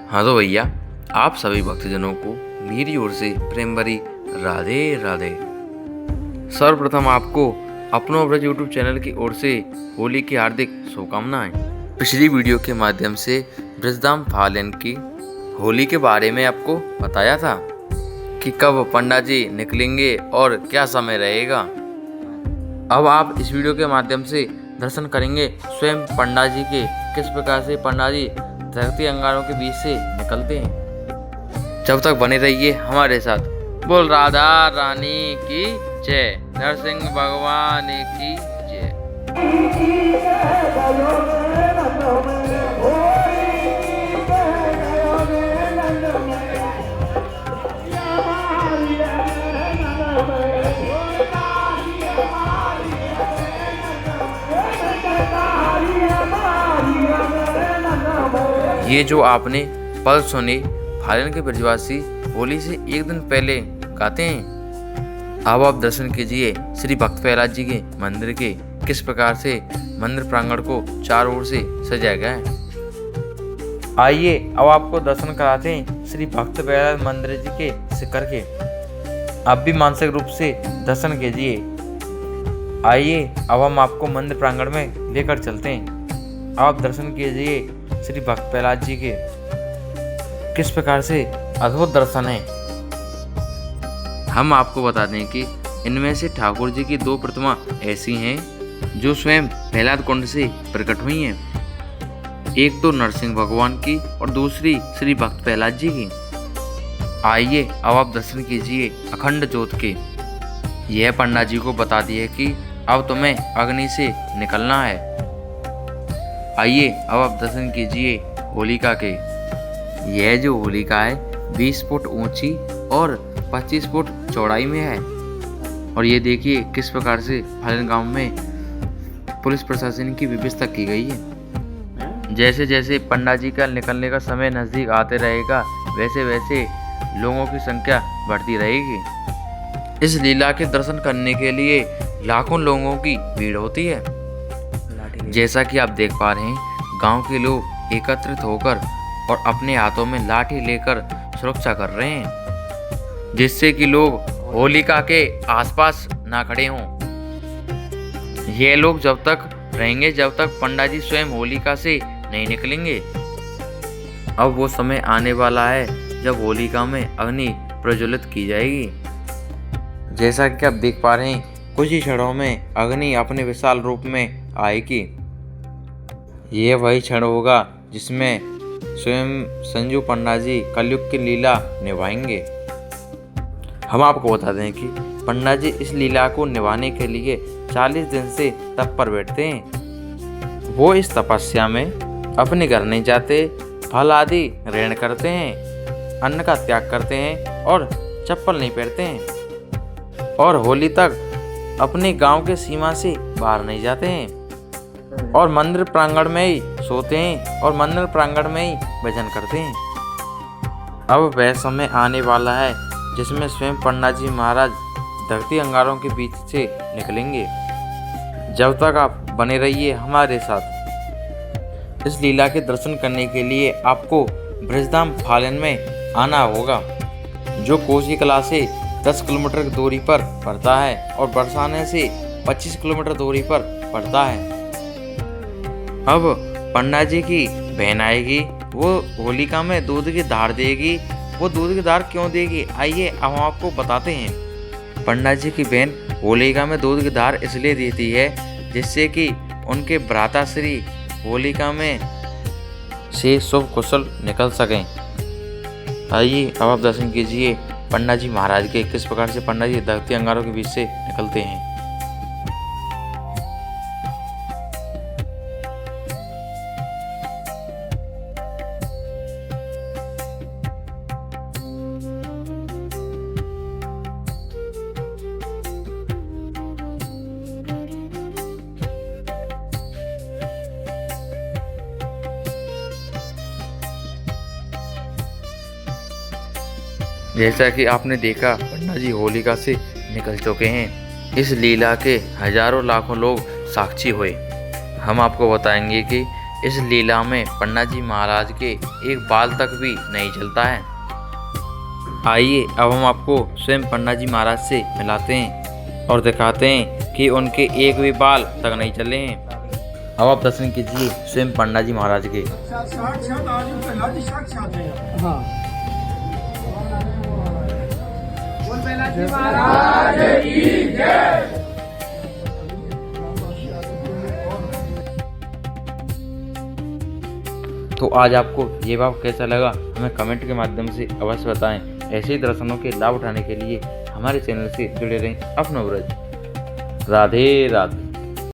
हाँ तो भैया, आप सभी भक्तजनों को मेरी ओर से प्रेम भरी राधे राधे। सर्वप्रथम आपको अपनों ब्रज यूट्यूब चैनल की ओर से होली की हार्दिक शुभकामनाएं। पिछली वीडियो के माध्यम से ब्रजधाम फालन की होली के बारे में आपको बताया था कि कब पंडा जी निकलेंगे और क्या समय रहेगा। अब आप इस वीडियो के माध्यम से दर्शन करेंगे स्वयं पंडा जी के, किस प्रकार से पंडा जी धरती अंगारों के बीच से निकलते हैं। जब तक बने रहिए हमारे साथ। बोल राधा रानी की जय, नरसिंह भगवान की जय। ये जो आपने पल सुने फालन के ब्रजवासी होली से एक दिन पहले गाते हैं। अब आप दर्शन कीजिए श्री भक्त प्रहलाद जी के मंदिर के, किस प्रकार से मंदिर प्रांगण को चारों ओर से सजाया गया है। आइए अब आपको दर्शन कराते हैं श्री भक्त प्रहलाद मंदिर जी के शिखर के। आप भी मानसिक रूप से दर्शन कीजिए। आइए अब हम आपको मंदिर प्रांगण में लेकर चलते हैं। आप दर्शन कीजिए श्री भक्त प्रहलाद जी के, किस प्रकार से अद्भुत दर्शन है। हम आपको बता दें कि इनमें से ठाकुर जी की दो प्रतिमा ऐसी हैं जो स्वयं प्रहलाद कुंड से प्रकट हुई हैं। एक तो नरसिंह भगवान की और दूसरी श्री भक्त प्रहलाद जी की। आइए अब आप दर्शन कीजिए अखंड ज्योत के। यह पंडा जी को बता दिए कि अब तुम्हें अग्नि से निकलना है। आइए अब आप दर्शन कीजिए होलिका के। यह जो होलिका है 20 फुट ऊंची और 25 फुट चौड़ाई में है। और ये देखिए किस प्रकार से फालन गांव में पुलिस प्रशासन की व्यवस्था की गई है। जैसे जैसे पंडा जी का निकलने का समय नजदीक आते रहेगा, वैसे वैसे लोगों की संख्या बढ़ती रहेगी। इस लीला के दर्शन करने के लिए लाखों लोगों की भीड़ होती है। जैसा कि आप देख पा रहे हैं, गांव के लोग एकत्रित होकर और अपने हाथों में लाठी लेकर सुरक्षा कर रहे हैं, जिससे कि लोग होलिका के आसपास ना खड़े हों। ये लोग जब तक रहेंगे जब तक पंडा जी स्वयं होलिका से नहीं निकलेंगे। अब वो समय आने वाला है जब होलिका में अग्नि प्रज्वलित की जाएगी। जैसा कि आप देख पा रहे हैं, कुछ ही क्षणों में अग्नि अपने विशाल रूप में आएगी। यह वही क्षण होगा जिसमें स्वयं संजू पंडा जी कलयुग की लीला निभाएंगे। हम आपको बता दें कि पंडा जी इस लीला को निभाने के लिए 40 दिन से तप पर बैठते हैं। वो इस तपस्या में अपने घर नहीं जाते, फल आदि ग्रहण करते हैं, अन्न का त्याग करते हैं और चप्पल नहीं पहनते हैं। और होली तक अपने गांव के सीमा से बाहर नहीं जाते हैं और मंदिर प्रांगण में ही सोते हैं और मंदिर प्रांगण में ही भजन करते हैं। अब वह समय आने वाला है जिसमें स्वयं पंडा जी महाराज धरती अंगारों के बीच से निकलेंगे। जब तक आप बने रहिए हमारे साथ। इस लीला के दर्शन करने के लिए आपको ब्रजधाम फालन में आना होगा, जो कोसी कला से 10 किलोमीटर की दूरी पर पड़ता है और बरसाने से 25 किलोमीटर दूरी पर पड़ता है। अब पंडा जी की बहन आएगी, वो होलिका में दूध की धार देगी। वो दूध की धार क्यों देगी, आइए अब हम आपको बताते हैं। पंडा जी की बहन होलिका में दूध की धार इसलिए देती है जिससे कि उनके भ्राताश्री होलिका में से शुभ कुशल निकल सकें। आइए अब आप दर्शन कीजिए पंडा जी महाराज के, किस प्रकार से पंडा जी धरती अंगारों के बीच से निकलते हैं। जैसा कि आपने देखा पंडा जी होलिका से निकल चुके हैं। इस लीला के हजारों लाखों लोग साक्षी हुए। हम आपको बताएंगे कि इस लीला में पन्ना जी महाराज के एक बाल तक भी नहीं चलता है। आइए अब हम आपको स्वयं पन्ना जी महाराज से मिलाते हैं और दिखाते हैं कि उनके एक भी बाल तक नहीं चले हैं। अब आप दर्शन कीजिए स्वयं पन्ना जी महाराज के। साक्षात आदित्य प्रहलाद जी साक्षात हैं। हाँ। बोल प्रहलाद जी महाराज की जय। तो आज आपको ये भाव कैसा लगा हमें कमेंट के माध्यम से अवश्य बताएं। ऐसे ही दर्शनों के लाभ उठाने के लिए हमारे चैनल से जुड़े रहें। अपना व्रज। राधे राधे।